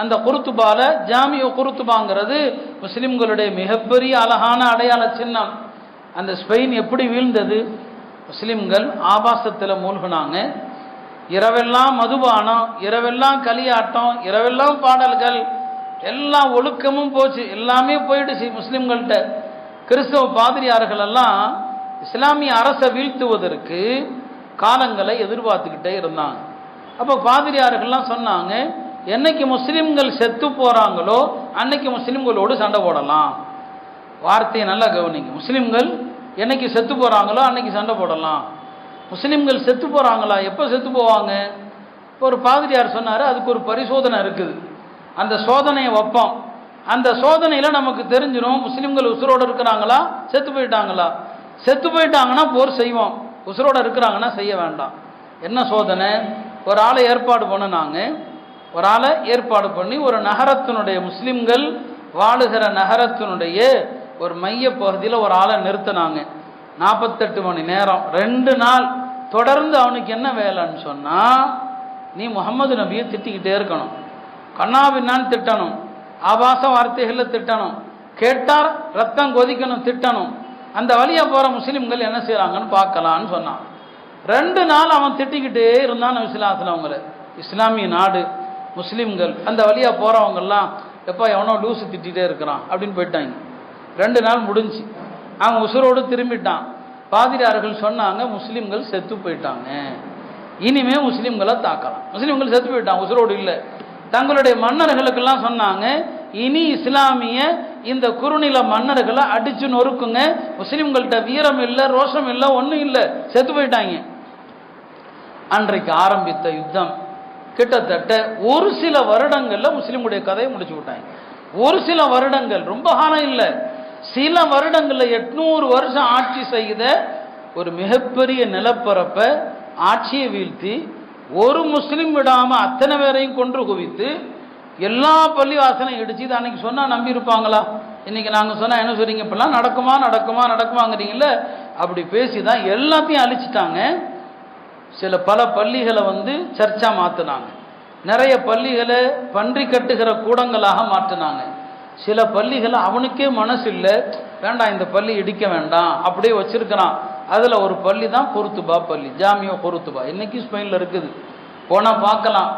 அந்த குர்துபால ஜாமியோ குர்துபாங்கிறது முஸ்லிம்களுடைய மிகப்பெரிய அழகான அடையாள சின்னம். அந்த ஸ்பெயின் எப்படி வீழ்ந்தது? முஸ்லிம்கள் ஆபாசத்தில் மூழ்கினாங்க. இரவெல்லாம் மதுபானம், இரவெல்லாம் களியாட்டம், இரவெல்லாம் பாடல்கள், எல்லா ஒழுக்கமும் போச்சு, எல்லாமே போயிடுச்சு முஸ்லிம்கள்கிட்ட. கிறிஸ்தவ பாதிரியார்கள் எல்லாம் இஸ்லாமிய அரசை வீழ்த்துவதற்கு காலங்களை எதிர்பார்த்துக்கிட்டே இருந்தாங்க. அப்போ பாதிரியார்கள்லாம் சொன்னாங்க, என்னைக்கு முஸ்லிம்கள் செத்து போகிறாங்களோ அன்னைக்கு முஸ்லிம்களோடு சண்டை போடலாம். வார்த்தையை நல்லா கவனிங்க. முஸ்லிம்கள் என்னைக்கு செத்து போகிறாங்களோ அன்னைக்கு சண்டை போடலாம். முஸ்லிம்கள் செத்து போகிறாங்களா? எப்போ செத்து போவாங்க? இப்போ ஒரு பாதிரியார் சொன்னார், அதுக்கு ஒரு பரிசோதனை இருக்குது, அந்த சோதனையை வைப்போம். அந்த சோதனையில் நமக்கு தெரிஞ்சிடும் முஸ்லிம்கள் உசுரோடு இருக்கிறாங்களா செத்து போயிட்டாங்களா. செத்து போயிட்டாங்கன்னா போர் செய்வோம், உசுரோடு இருக்கிறாங்கன்னா செய்ய வேண்டாம். என்ன சோதனை? ஒரு ஆளை ஏற்பாடு பண்ணினாங்க. ஒரு ஆளை ஏற்பாடு பண்ணி ஒரு நகரத்தினுடைய, முஸ்லிம்கள் வாழுகிற நகரத்தினுடைய ஒரு மைய பகுதியில் ஒரு ஆளை நிறுத்தினாங்க. 48 மணி நேரம் 2 நாள் தொடர்ந்து அவனுக்கு என்ன வேலைன்னு சொன்னால், நீ முகமது நபியை திட்டிக்கிட்டே இருக்கணும், கண்ணாபின்னான்னு திட்டணும், ஆபாச வார்த்தைகளில் திட்டணும், கேட்டார் ரத்தம் கொதிக்கணும், திட்டணும். அந்த வழியாக போகிற முஸ்லீம்கள் என்ன செய்கிறாங்கன்னு பார்க்கலான்னு சொன்னான். 2 நாள் அவன் திட்டிக்கிட்டே இருந்தான் நபிஸ்ஸலாத்துல. அவங்கள இஸ்லாமிய நாடு முஸ்லீம்கள் அந்த வழியாக போகிறவங்கெல்லாம், எப்போ எவனோ லூசு திட்டிகிட்டே இருக்கிறான் அப்படின்னு போயிட்டாங்க. 2 நாள் முடிஞ்சு அவன் உசுரோடு திரும்பிட்டான். பாதிரியார்கள் சொன்னாங்க, முஸ்லீம்கள் செத்து போயிட்டாங்க, இனிமே முஸ்லீம்களை தாக்கலாம். முஸ்லீம்கள் செத்து போயிட்டாங்க, உசுரோடு இல்லை. தங்களுடைய மன்னர்களுக்கெல்லாம் சொன்னாங்க, இனி இஸ்லாமிய இந்த குறுநில மன்னர்களை அடிச்சு நொறுக்குங்க, முஸ்லீம்கள்கிட்ட வீரம் இல்லை, ரோஷம் இல்லை, ஒன்றும் இல்லை, செத்து போயிட்டாங்க. அன்றைக்கு ஆரம்பித்த யுத்தம் கிட்டத்தட்ட ஒரு சில வருடங்களில் முஸ்லீமுடைய கதையை முடிச்சு விட்டாங்க. ஒரு சில வருடங்கள், ரொம்ப காலம் இல்லை, சில வருடங்களில் 800 வருஷம் ஆட்சி செய்த ஒரு மிகப்பெரிய நிலப்பரப்பை ஆட்சியை வீழ்த்தி ஒரு முஸ்லீம் விடாமல் அத்தனை பேரையும் கொன்று குவித்து எல்லா பள்ளிவாசலையும் இடிச்சு. இது அன்னைக்கு சொன்னால் நம்பி இருப்பாங்களா? இன்னைக்கு நாங்கள் சொன்னால் என்ன சொல்றீங்க, இப்பெல்லாம் நடக்குமா நடக்குமா நடக்குமாங்கிறீங்கள. அப்படி பேசி தான் எல்லாத்தையும் அழிச்சிட்டாங்க. பல பள்ளிகளை சர்ச்சா மாற்றினாங்க. நிறைய பள்ளிகளை பன்றி கட்டுகிற கூடங்களாக மாற்றினாங்க. சில பள்ளிகளை அவனுக்கே மனசு இல்லை, வேண்டாம் இந்த பள்ளி இடிக்க வேண்டாம், அப்படியே வச்சிருக்கிறான். அதில் ஒரு பள்ளி தான் குருத்துபா பள்ளி, ஜாமியோ குருத்துபா. இன்னைக்கு ஸ்பெயினில் இருக்குது, போனால் பார்க்கலாம்.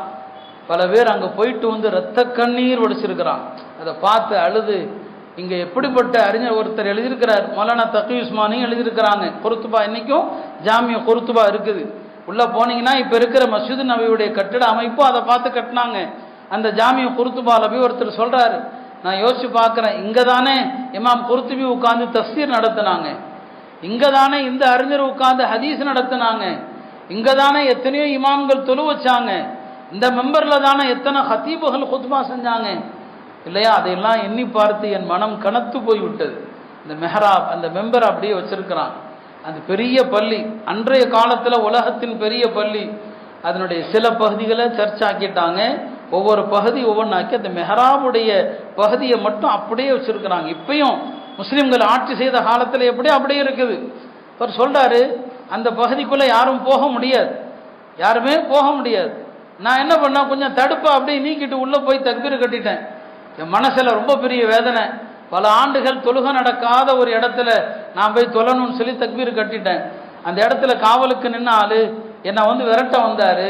பல பேர் அங்கே போயிட்டு ரத்த கண்ணீர் வடிச்சிருக்கிறான். அதை பார்த்து அழுது, இங்கே எப்படிப்பட்ட அறிஞர் ஒருத்தர் எழுதியிருக்கிறார், மௌலானா தகி உஸ்மானியும் எழுதியிருக்கிறாங்க. குருத்துபா இன்னைக்கும் ஜாமியோ குருத்துபா இருக்குது. உள்ளே போனீங்கன்னா இப்போ இருக்கிற மஸ்ஜித் நபியுடைய கட்டிட அமைப்பு அதை பார்த்து கட்டினாங்க. அந்த ஜாமியோ குருத்துபாவில் போய் ஒருத்தர் சொல்கிறாரு, நான் யோசிச்சு பார்க்குறேன், இங்கே தானே இமாம் குருத்துபி உட்காந்து தஃப்சீர் நடத்தினாங்க, இங்கே தானே இந்த அறிஞர் உட்காந்து ஹதீஸ் நடத்தினாங்க, இங்கே தானே எத்தனையோ இமாம்கள் தொழு வச்சாங்க, இந்த மெம்பரில் தானே எத்தனை ஹத்தீபுகள் குத்பா செஞ்சாங்க இல்லையா? அதையெல்லாம் எண்ணி பார்த்து என் மனம் கனத்து போய்விட்டது. இந்த மெஹராப், அந்த மெம்பர் அப்படியே வச்சிருக்கிறான். அந்த பெரிய பள்ளி, அன்றைய காலத்தில் உலகத்தின் பெரிய பள்ளி, அதனுடைய சில பகுதிகளை சர்ச்சாக்கிட்டாங்க. ஒவ்வொரு பகுதி ஒவ்வொன்றாக்கி அந்த மெஹராபுடைய பகுதியை மட்டும் அப்படியே வச்சிருக்கிறாங்க. இப்பயும் முஸ்லீம்கள் ஆட்சி செய்த காலத்தில் எப்படியோ அப்படியே இருக்குது. அவர் சொல்றாரு, அந்த பகுதிக்குள்ளே யாரும் போக முடியாது, யாருமே போக முடியாது. நான் என்ன பண்ணேன், கொஞ்சம் தடுப்பை அப்படியே நீக்கிட்டு உள்ளே போய் தக்பீர் கட்டிட்டேன். என் மனசில் ரொம்ப பெரிய வேதனை. பல ஆண்டுகள் தொழுகை நடக்காத ஒரு இடத்துல நான் போய் தொழணும்னு சொல்லி தக்பீர் கட்டிட்டேன். அந்த இடத்துல காவலுக்கு நின்ன ஆளு என்னை விரட்ட வந்தார்.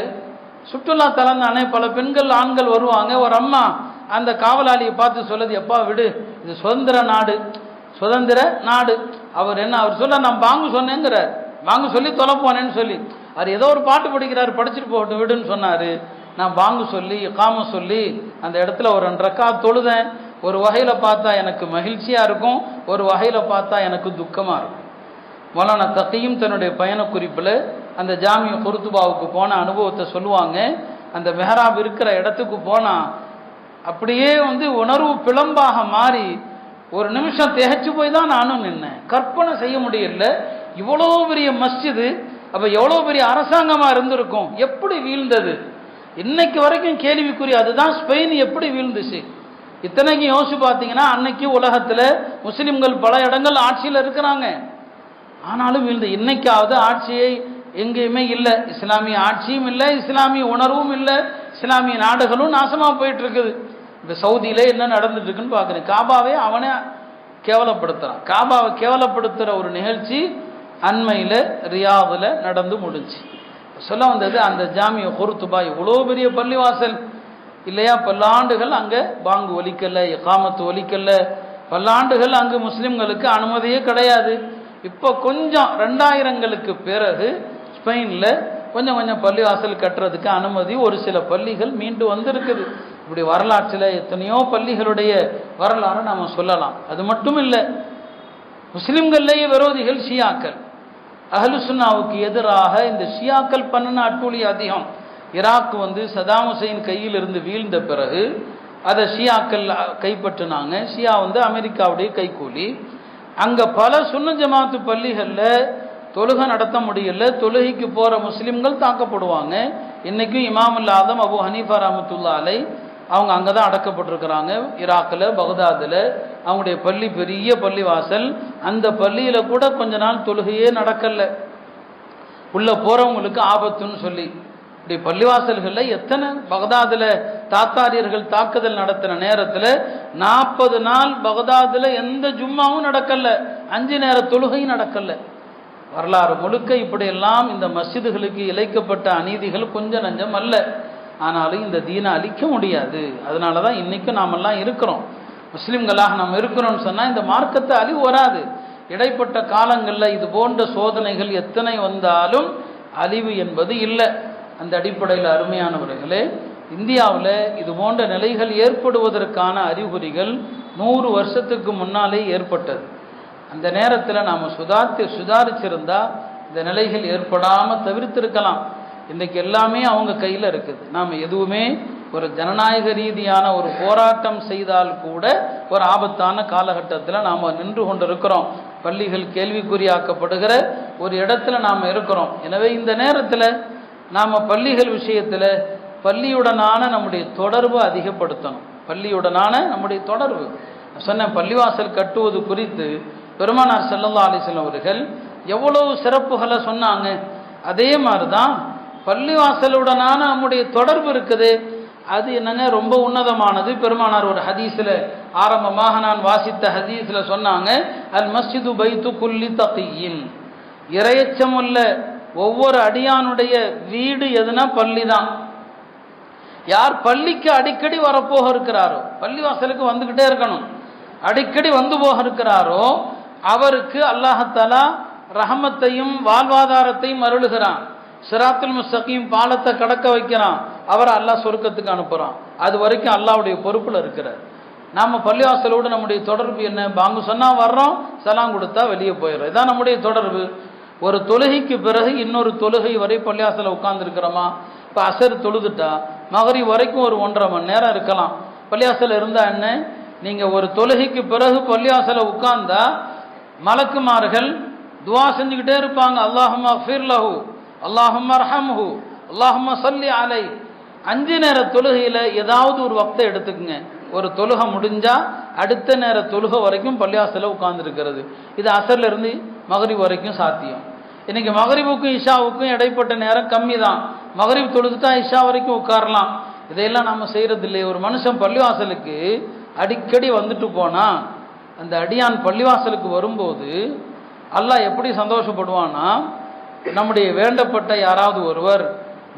சுற்றுலா தலம் தானே, பல பெண்கள் ஆண்கள் வருவாங்க. ஒரு அம்மா அந்த காவலாளியை பார்த்து சொல்லுது, எப்பா விடு, இது சுதந்திர நாடு, சுதந்திர நாடு. அவர் சொல்ல, நான் பாங்கு சொன்னேங்கிறார், பாங்கு சொல்லி தொலை போனேன்னு சொல்லி. அவர் ஏதோ ஒரு பாட்டு படிக்கிறார், படிச்சுட்டு போகட்டும் விடுன்னு சொன்னார். நான் பாங்கு சொல்லி இகாம சொல்லி அந்த இடத்துல ஒரு 2 ரக்காத் தொழுதேன். ஒரு வகையில் பார்த்தா எனக்கு மகிழ்ச்சியாக இருக்கும், ஒரு வகையில் பார்த்தா எனக்கு துக்கமாக இருக்கும். மௌலானா தகியும் தன்னுடைய பயண குறிப்பில் அந்த ஜாமியோ குருத்துபாவுக்கு போன அனுபவத்தை சொல்லுவாங்க. அந்த மெஹராப் இருக்கிற இடத்துக்கு போனால் அப்படியே உணர்வு பிளம்பாக மாறி ஒரு நிமிஷம் திகைச்சு போய் தான் நானும் நின்னேன். கற்பனை செய்ய முடியல, இவ்வளோ பெரிய மஸ்ஜிது, அப்போ எவ்வளோ பெரிய அரசாங்கமாக இருந்திருக்கும், எப்படி வீழ்ந்தது இன்னைக்கு வரைக்கும் கேள்விக்குறி. அதுதான் ஸ்பெயின் எப்படி வீழ்ந்துச்சு. இத்தனைக்கும் யோசிச்சு பார்த்தீங்கன்னா, அன்னைக்கு உலகத்தில் முஸ்லிம்கள் பல இடங்கள் ஆட்சியில் இருக்கிறாங்க, ஆனாலும் வீழ்ந்து. இன்னைக்காவது ஆட்சியை எங்கேயுமே இல்லை, இஸ்லாமிய ஆட்சியும் இல்லை, இஸ்லாமிய உணர்வும் இல்லை, இஸ்லாமிய நாடுகளும் நாசமாக போயிட்டு இருக்குது. இப்போ சவுதியில என்ன நடந்துட்டு இருக்குன்னு பார்க்குறேன். காபாவே அவனே கேவலப்படுத்துறான். காபாவை கேவலப்படுத்துகிற ஒரு நிகழ்ச்சி அண்மையில் ரியாதில் நடந்து முடிஞ்சு. சொல்ல வந்தது, அந்த ஜாமியோ குருத்துபா இவ்வளோ பெரிய பள்ளிவாசல் இல்லையா, பல்லாண்டுகள் அங்கே பாங்கு ஒலிக்கல, இகாமத்து ஒலிக்கல, பல்லாண்டுகள் அங்கு முஸ்லிம்களுக்கு அனுமதியே கிடையாது. இப்போ கொஞ்சம் 2000ங்களுக்கு பிறகு ஸ்பெயினில் கொஞ்சம் கொஞ்சம் பள்ளிவாசல் கட்டுறதுக்கு அனுமதி, ஒரு சில பள்ளிகள் மீண்டு வந்திருக்குது. இப்படி வரலாற்றில் எத்தனையோ பள்ளிகளுடைய வரலாறு நாம் சொல்லலாம். அது மட்டும் இல்லை, முஸ்லிம்கள்லேயே விரோதிகள் ஷியாக்கள். அஹ்லு சுன்னாவுக்கு எதிராக இந்த ஷியாக்கள் பண்ணின அட்டூழி அதிகம். ஈராக் சதாம் ஹுசைன் கையில் இருந்து வீழ்ந்த பிறகு அதை ஷியாக்கள் கைப்பற்றினாங்க. ஷியா அமெரிக்காவுடைய கைக்கூலி. அங்கே பல சுன்ன ஜமாத்து பள்ளிகளில் தொழுகை நடத்த முடியல, தொழுகைக்கு போகிற முஸ்லீம்கள் தாக்கப்படுவாங்க. இன்றைக்கும் இமாமுல் ஆதம் அபு ஹனீஃபா ரஹ்மத்துல்லாஹி அலைஹி அவங்க அங்கே தான் அடக்கப்பட்டிருக்கிறாங்க, ஈராக்கில் பக்தாதில். அவங்களுடைய பள்ளி பெரிய பள்ளிவாசல், அந்த பள்ளியில் கூட கொஞ்ச நாள் தொழுகையே நடக்கலை, உள்ளே போகிறவங்களுக்கு ஆபத்துன்னு சொல்லி. இப்படி பள்ளிவாசல்களில் எத்தனை, பக்தாதில் தாத்தாரியர்கள் தாக்குதல் நடத்தின நேரத்தில் 40 நாள் பக்தாதில் எந்த ஜும்மாவும் நடக்கலை, 5 நேர தொழுகையும் நடக்கலை. வரலாறு முழுக்க இப்படியெல்லாம் இந்த மஸ்ஜிதுகளுக்கு இழைக்கப்பட்ட அநீதிகள் கொஞ்சம் நஞ்சம் அல்ல. ஆனாலும் இந்த தீனை அழிக்க முடியாது. அதனால தான் இன்றைக்கும் நாமெல்லாம் இருக்கிறோம், முஸ்லீம்களாக நாம் இருக்கிறோம்னு சொன்னால் இந்த மார்க்கத்தை அழிவு வராது. இடைப்பட்ட காலங்களில் இது போன்ற சோதனைகள் எத்தனை வந்தாலும் அழிவு என்பது இல்லை. அந்த அடிப்படையில் அருமையானவர்களே, இந்தியாவில் இது போன்ற நிலைகள் ஏற்படுவதற்கான அறிகுறிகள் 100 வருஷத்துக்கு முன்னாலே ஏற்பட்டது. அந்த நேரத்தில் நாம் சுதாரிச்சிருந்தால் இந்த நிலைகள் ஏற்படாமல் தவிர்த்திருக்கலாம். இன்றைக்கு எல்லாமே அவங்க கையில் இருக்குது. நாம் எதுவுமே ஒரு ஜனநாயக ரீதியான ஒரு போராட்டம் செய்தால் கூட ஒரு ஆபத்தான காலகட்டத்தில் நாம் நின்று கொண்டிருக்கிறோம். பள்ளிகள் கேள்விக்குறியாக்கப்படுகிற ஒரு இடத்துல நாம் இருக்கிறோம். எனவே இந்த நேரத்தில் நாம் பள்ளிகள் விஷயத்தில் பள்ளியுடனான நம்முடைய தொடர்பு அதிகப்படுத்தணும். பள்ளியுடனான நம்முடைய தொடர்பு சொன்ன பள்ளிவாசல் கட்டுவது குறித்து பெருமானார் ஸல்லல்லாஹு அலைஹி வஸல்லம் அவர்கள் எவ்வளவு சிறப்புகளை சொன்னாங்க. அதே மாதிரி தான் பள்ளிவாசலுடனான நம்முடைய தொடர்பு இருக்குது. அது என்னங்க ரொம்ப உன்னதமானது. பெருமானார் ஒரு ஹதீஸில் ஆரம்பமாக நான் வாசித்த ஹதீஸில் சொன்னாங்க, அல் மஸ்ஜிது பைத்து குல்லி தகியின், இறையச்சமுள்ள ஒவ்வொரு அடியானுடைய வீடு எதுனா பள்ளி தான். யார் பள்ளிக்கு அடிக்கடி வரப்போக இருக்கிறாரோ, பள்ளிவாசலுக்கு வந்துக்கிட்டே இருக்கணும், அடிக்கடி வந்து போக இருக்கிறாரோ, அவருக்கு அல்லாஹ்தஆலா ரஹமத்தையும் வாழ்வாதாரத்தையும் அருளுகிறான். சிராத்துல் முஸ்தகீம் பாலத்தை கடக்க வைக்கிறான். அவரை அல்லாஹ் சொர்க்கத்துக்கு அனுப்புகிறான். அது வரைக்கும் அல்லாஹ்வுடைய பொறுப்பில் இருக்கிறார். நாம் பள்ளிவாசலோடு நம்முடைய தொடர்பு என்ன? பாங்கு சொன்னால் வர்றோம், சலாம் கொடுத்தா வெளியே போயிடுறோம். இதான் நம்முடைய தொடர்பு. ஒரு தொழுகைக்கு பிறகு இன்னொரு தொழுகை வரை பள்ளிவாசலில் உட்கார்ந்துருக்கிறோமா? இப்போ அசர் தொழுதுட்டா மகரிப் வரைக்கும் ஒரு 1.5 மணி நேரம் இருக்கலாம். பள்ளிவாசலில் இருந்தால் என்ன? நீங்கள் ஒரு தொழுகைக்கு பிறகு பள்ளிவாசலில் உட்கார்ந்தா மலக்குமார்கள் துவா செஞ்சுக்கிட்டே இருப்பாங்க. அல்லாஹும்ம ஃபிர் லஹு, அல்லாஹும்ம அர்ஹம்ஹு, அல்லாஹும்ம ஸல்லி அலை. 5 நேர தொழுகையில் ஏதாவது ஒரு வக்தை எடுத்துக்குங்க. ஒரு தொழுகை முடிஞ்சா அடுத்த நேர தொழுகை வரைக்கும் பள்ளிவாசலில் உட்கார்ந்துருக்கிறது. இது அசர்ல இருந்து மகரிப் வரைக்கும் சாத்தியம். இன்னைக்கு மகரிபுக்கும் இஷாவுக்கும் இடைப்பட்ட நேரம் கம்மி தான். மகரிப் தொழுதுட்டா இஷா வரைக்கும் உட்காரலாம். இதையெல்லாம் நம்ம செய்யறது இல்லையே. ஒரு மனுஷன் பள்ளிவாசலுக்கு அடிக்கடி வந்துட்டு போனா, அந்த அடியான் பள்ளிவாசலுக்கு வரும்போது அல்லாஹ் எப்படி சந்தோஷப்படுவான்னா, நம்முடைய வேண்டப்பட்ட யாராவது ஒருவர்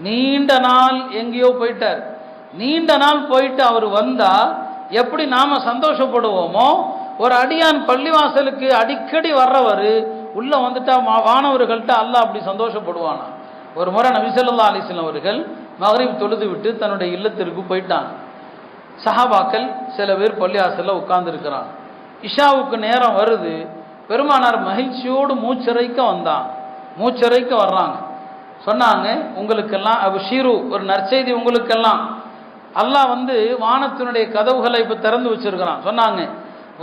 நீண்ட நாள் எங்கேயோ போயிட்டார், நீண்ட நாள் போயிட்டு அவர் வந்தா எப்படி நாம சந்தோஷப்படுவோமோ, ஒரு அடியான் பள்ளிவாசலுக்கு அடிக்கடி வர்றவர் உள்ள வந்துட்டா வானவர்கள்ட்ட அல்லாஹ் அப்படி சந்தோஷப்படுவானா. ஒரு முறை நபி ஸல்லல்லாஹு அலைஹி வஸல்லம் அவர்கள் மகரிப் தொழுது விட்டு தன்னுடைய இல்லத்திற்கு போயிட்டாங்க. சஹாபாக்கள் சில பேர் பள்ளிவாசலில் உட்கார்ந்துருக்கிறாங்க. இஷாவுக்கு நேரம் வருது. பெருமானார் மகிழ்ச்சியோடு மூச்சரைக்க வந்தாங்க. மூச்சரைக்க வர்றாங்க. சொன்னாங்க, உங்களுக்கெல்லாம் அபுஷீரு, ஒரு நற்செய்தி உங்களுக்கெல்லாம். அல்லாஹ் வானத்தினுடைய கதவுகளை இப்போ திறந்து வச்சிருக்கிறான். சொன்னாங்க,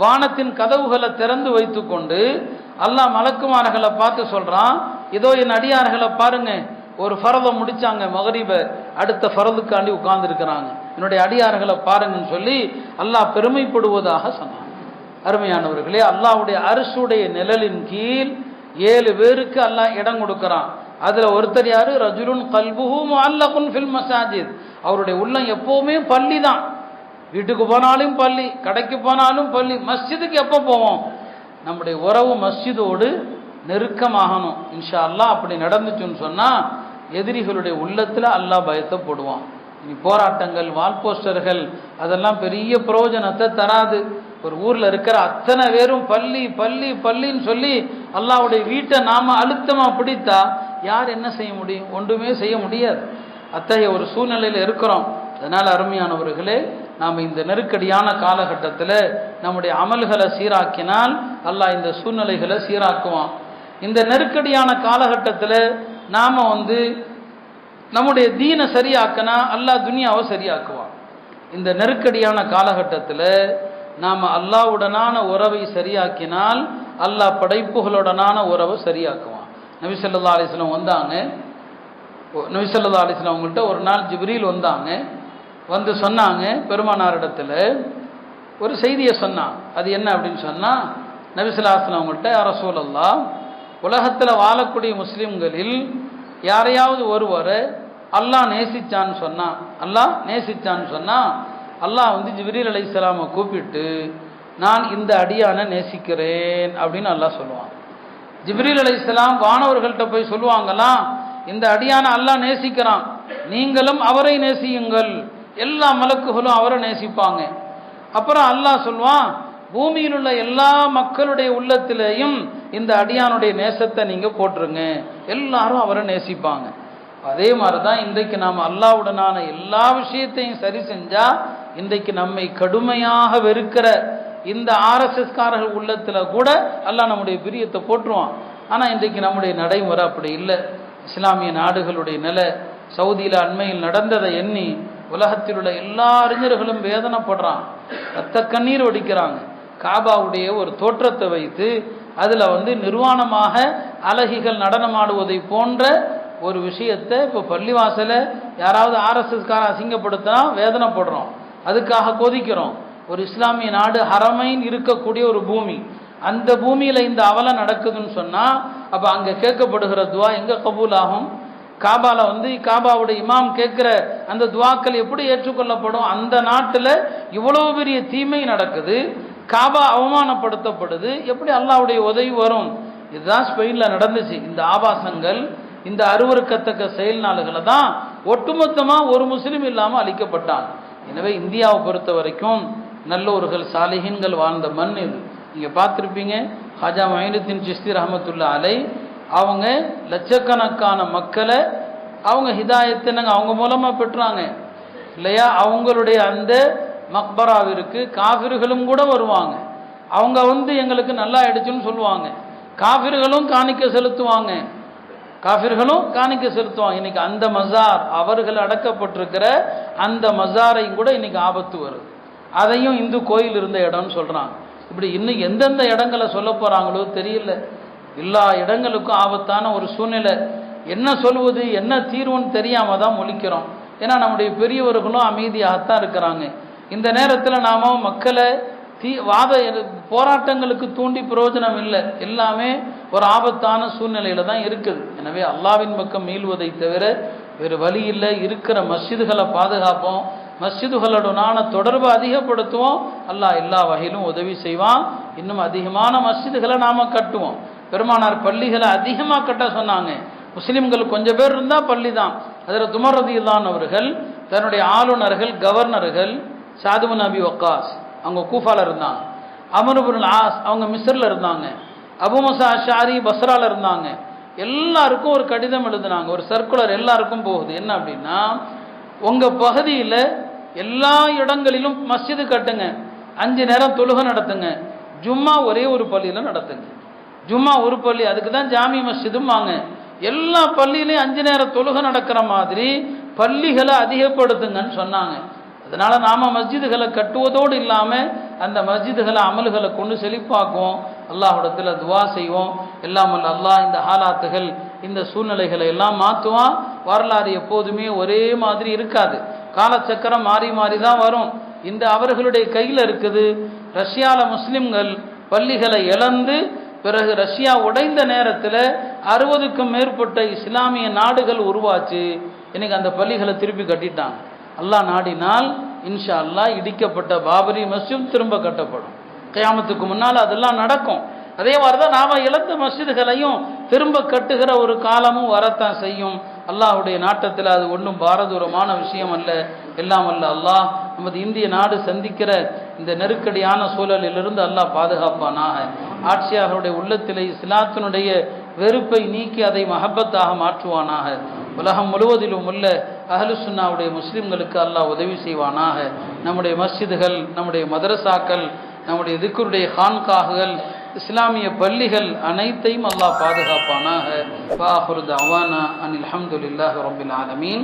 வானத்தின் கதவுகளை திறந்து வைத்து கொண்டு அல்லாஹ் மலக்குமார்களை பார்த்து சொல்றான், இதோ என் அடியார்களை பாருங்க, ஒரு ஃபரதை முடிச்சாங்க மகரிப, அடுத்த ஃபரதுக்காண்டி உட்கார்ந்து இருக்கிறாங்க, என்னுடைய அடியார்களை பாருங்கன்னு சொல்லி அல்லாஹ் பெருமைப்படுவதாக சொன்னாங்க. அருமையானவர்களே, அல்லாஹ்வுடைய அர்ஷுடைய நிழலின் கீழ் 7 பேருக்கு அல்லாஹ் இடம் கொடுக்கிறான். அதுல ஒருத்தர் யாரு? ரஜுலுன் கல்புஹு முஅல்லகுன் ஃபில் மசாஜித். அவருடைய உள்ளம் எப்பவுமே பள்ளி தான். வீட்டுக்கு போனாலும் பள்ளி, கடைக்கு போனாலும் பள்ளி, மஸ்ஜிதுக்கு எப்போ போவோம்? நம்முடைய உறவு மஸ்ஜிதோடு நெருக்கமாகணும். இன்ஷா அல்லாஹ் அப்படி நடந்துச்சுன்னு சொன்னா எதிரிகளுடைய உள்ளத்துல அல்லாஹ் பயத்தை போடுவான். இனி போராட்டங்கள், வால் போஸ்டர்கள் அதெல்லாம் பெரிய பிரயோஜனத்தை தராது. ஒரு ஊர்ல இருக்கிற அத்தனை பேரும் பள்ளி பள்ளி பள்ளின்னு சொல்லி அல்லாஹ்வுடைய வீட்டை நாம அழுத்தமா பிடித்தா யார் என்ன செய்ய முடியும்? ஒன்றுமே செய்ய முடியாது. அத்தகைய ஒரு சூழ்நிலையில் இருக்கிறோம். அதனால அருமையானவர்களே, நாம் இந்த நெருக்கடியான காலகட்டத்தில் நம்முடைய அமல்களை சீராக்கினால் அல்லாஹ் இந்த சூழ்நிலைகளை சீராக்குவான். இந்த நெருக்கடியான காலகட்டத்தில் நாம் நம்முடைய தீனை சரியாக்கினா அல்லாஹ் துனியாவை சரியாக்குவான். இந்த நெருக்கடியான காலகட்டத்தில் நாம் அல்லாஹ்வுடனான உறவை சரியாக்கினால் அல்லாஹ் படைப்புகளுடனான உறவை சரியாக்குவான். நபி ஸல்லல்லாஹு அலைஹி வஸல்லம் வந்தாங்க. நபி ஸல்லல்லாஹு அலைஹி வஸல்லம் அவங்கள்ட்ட ஒரு நாள் ஜிப்ரீல் வந்தாங்க. சொன்னாங்க, பெருமானாரிடத்துல ஒரு செய்தியை சொன்னான். அது என்ன அப்படின்னு சொன்னால், நபி ஸல்லல்லாஹு அலைஹி வஸல்லம் அவங்கள்ட்ட, யா ரசூலல்லாஹ், உலகத்தில் வாழக்கூடிய முஸ்லீம்களில் யாரையாவது ஒருவரை அல்லாஹ் நேசிச்சான்னு சொன்னா அல்லாஹ் ஜிப்ரீல் அலைஹிஸ்ஸலாமை கூப்பிட்டு, நான் இந்த அடியானை நேசிக்கிறேன் அப்படின்னு அல்லாஹ் சொல்லுவான். ஜிப்ரீல் அலைஹிஸ்ஸலாம் வானவர்கள்ட்ட போய் சொல்லுவாங்களாம், இந்த அடியானை அல்லாஹ் நேசிக்கிறான், நீங்களும் அவரை நேசியுங்கள். எல்லா மலக்குகளும் அவரை நேசிப்பாங்க. அப்புறம் அல்லாஹ் சொல்வான், பூமியில் உள்ள எல்லா மக்களுடைய உள்ளத்திலேயும் இந்த அடியானுடைய நேசத்தை நீங்க போட்டுருங்க, எல்லாரும் அவரை நேசிப்பாங்க. அதே மாதிரி தான் இன்றைக்கு நாம் அல்லாஹ்வுடனான எல்லா விஷயத்தையும் சரி செஞ்சா இன்றைக்கு நம்மை கடுமையாக வெறுக்கிற இந்த RSS காரர்கள் உள்ளத்துல கூட அல்லாஹ் நம்முடைய பிரியத்தை போட்டுருவான். ஆனால் இன்றைக்கு நம்முடைய நடைமுறை அப்படி இல்லை. இஸ்லாமிய நாடுகளுடைய நிலை சவுதியில் அண்மையில் நடந்ததை எண்ணி உலகத்தில் உள்ள எல்லா அறிஞர்களும் வேதனைப்படுறாங்க, ரத்த கண்ணீர் வடிக்கிறாங்க. காபாவுடைய ஒரு தோற்றத்தை வைத்து அதில் நிர்வாணமாக அழகிகள் நடனமாடுவதை போன்ற ஒரு விஷயத்தை இப்போ பள்ளிவாசலை யாராவது ஆர்எஸ்எஸ்கார அசிங்கப்படுத்தினா வேதனைப்படுறோம், அதுக்காக கொதிக்கிறோம். ஒரு இஸ்லாமிய நாடு ஹரமைன் இருக்கக்கூடிய ஒரு பூமி, அந்த பூமியில் இந்த அவலை நடக்குதுன்னு சொன்னால் அப்போ அங்கே கேட்கப்படுகிற துவா எங்கே கபூல் ஆகும்? காபால காபாவுடைய இமாம் கேட்குற அந்த துவாக்கள் எப்படி ஏற்றுக்கொள்ளப்படும்? அந்த நாட்டில் இவ்வளோ பெரிய தீமை நடக்குது, காபா அவமானப்படுத்தப்படுது, எப்படி அல்லாஹ்வுடைய உதவி வரும்? இதுதான் ஸ்பெயினில் நடந்துச்சு. இந்த ஆபாசங்கள், இந்த அருவருக்கத்தக்க செயல்நாளுகளை தான் ஒட்டுமொத்தமாக ஒரு முஸ்லீம் இல்லாமல் அழிக்கப்பட்டாங்க. எனவே இந்தியாவை பொறுத்த வரைக்கும் நல்லோர்கள் சாலிஹீன்கள் வாழ்ந்த மண் இது. நீங்கள் பார்த்துருப்பீங்க, ஹாஜா மொயினுத்தீன் சிஸ்தி ரஹமத்துல்லா அலை அவங்க லட்சக்கணக்கான மக்களை அவங்க ஹிதாயத்தினங்க அவங்க மூலமாக பெற்றாங்க இல்லையா? அவங்களுடைய அந்த மக்பராவிற்கு காஃபிர்களும் கூட வருவாங்க. அவங்க எங்களுக்கு நல்லா ஆயிடுச்சுன்னு சொல்லுவாங்க. காஃபிர்களும் காணிக்க செலுத்துவாங்க, இன்னைக்கு அந்த மஸார், அவர்கள் அடக்கப்பட்டிருக்கிற அந்த மஸாரையும் கூட இன்னைக்கு ஆபத்து வருது. அதையும் இந்து கோயில் இருந்த இடம்னு சொல்றாங்க. இப்படி இன்னும் எந்தெந்த இடங்களை சொல்ல போறாங்களோ தெரியல. எல்லா இடங்களுக்கும் ஆபத்தான ஒரு சூழ்நிலை. என்ன சொல்வது, என்ன தீர்வுன்னு தெரியாம தான் முழிக்கிறோம். ஏன்னா நம்முடைய பெரியவர்களும் அமைதியாகத்தான் இருக்கிறாங்க. இந்த நேரத்தில் நாம மக்களை போராட்டங்களுக்கு தூண்டி பிரயோஜனம் இல்லை. எல்லாமே ஒரு ஆபத்தான சூழ்நிலையில தான் இருக்குது. எனவே அல்லாவின் பக்கம் மீள்வதை தவிர வேறு வழி இல்லை. இருக்கிற மஸ்ஜிதுகளை பாதுகாப்போம், மஸ்ஜிதுகளுடனான தொடர்பை அதிகப்படுத்துவோம். அல்லாஹ் எல்லா வகையிலும் உதவி செய்வான். இன்னும் அதிகமான மஸ்ஜிதுகளை நாம கட்டுவோம். பெருமானார் பள்ளிகளை அதிகமாக கட்ட சொன்னாங்க. முஸ்லிம்கள் கொஞ்சம் பேர் இருந்தால் பள்ளி தான். அதில் உமர் ரலியல்லாஹு அவர்கள் தன்னுடைய ஆளுநர்கள், கவர்னர்கள், சாது பின் அபி வக்காஸ் அவங்க கூஃபால இருந்தாங்க, அம்ர் இப்னு ஆஸ் அவங்க மிஸ்ரில் இருந்தாங்க, அபு மூஸா அஷ்அரி பஸ்ரால இருந்தாங்க. எல்லாருக்கும் ஒரு கடிதம் எழுதினாங்க, ஒரு சர்க்குலர் எல்லாருக்கும் போகுது. என்ன அப்படின்னா, உங்கள் பகுதியில் எல்லா இடங்களிலும் மஸ்ஜிது கட்டுங்க, 5 நேரம் தொழுகை நடத்துங்க, ஜும்மா ஒரே ஒரு பள்ளியில் நடத்துங்க. ஜும்மா ஒரு பள்ளி, அதுக்கு தான் ஜாமி மஸ்ஜிதும் வாங்க. எல்லா பள்ளியிலையும் 5 நேரம் தொழுகை நடக்கிற மாதிரி பள்ளிகளை அதிகப்படுத்துங்கன்னு சொன்னாங்க. அதனால நாம மஸ்ஜிதுகளை கட்டுவதோடு இல்லாமல் அந்த மஸ்ஜிதுகளை அமல்களை கொண்டு செழிப்பாக்குவோம். அல்லாஹ்விடத்தில் துவா செய்வோம். எல்லாம் அல்லாஹ் இந்த ஹாலாத்துகள், இந்த சூழ்நிலைகளை எல்லாம் மாற்றுவான். வரலாறு எப்போதுமே ஒரே மாதிரி இருக்காது, காலச்சக்கரம் மாறி மாறி தான் வரும். இந்த அவர்களுடைய கையில் இருக்குது. ரஷ்யாவில் முஸ்லிம்கள் பள்ளிகளை இழந்து பிறகு ரஷ்யா உடைந்த நேரத்தில் 60க்கும் மேற்பட்ட இஸ்லாமிய நாடுகள் உருவாச்சு. இன்னைக்கு அந்த பள்ளிகளை திருப்பி கட்டிட்டாங்க. அல்லாஹ் நாடினால் இன்ஷா அல்லாஹ் இடிக்கப்பட்ட பாபரி மஸ்ஜித் திரும்ப கட்டப்படும். கியாமத்துக்கு முன்னால் அதெல்லாம் நடக்கும். அதே மாதிரி தான் நாம் இழந்த மஸ்ஜிதுகளையும் திரும்ப கட்டுகிற ஒரு காலமும் வரத்தான் செய்யும். அல்லாஹ்வுடைய நாட்டத்தில் அது ஒன்றும் பாரதூரமான விஷயம் அல்ல. எல்லாம் அல்ல அல்லாஹ் நமது இந்திய நாடு சந்திக்கிற இந்த நெருக்கடியான சூழலிலிருந்து அல்லாஹ் பாதுகாப்பானாக. ஆட்சியாளருடைய உள்ளத்திலே இஸ்லாத்தினுடைய வெறுப்பை நீக்கி அதை மஹப்பத்தாக மாற்றுவானாக. உலகம் முழுவதிலும் உள்ள அஹ்லு சுன்னாவுடைய முஸ்லிம்களுக்கு அல்லாஹ் உதவி செய்வானாக. நம்முடைய மஸ்ஜிதுகள், நம்முடைய மதரசாக்கள், நம்முடைய திக்ருடைய கான்காஹுகள், இஸ்லாமிய பள்ளிகள் அனைத்தையும் அல்லாஹ் பாதுகாப்பானாக. வ ஆகிரு தஅவானா அனில் ஹம்துலில்லாஹி ரப்பில் ஆலமீன்.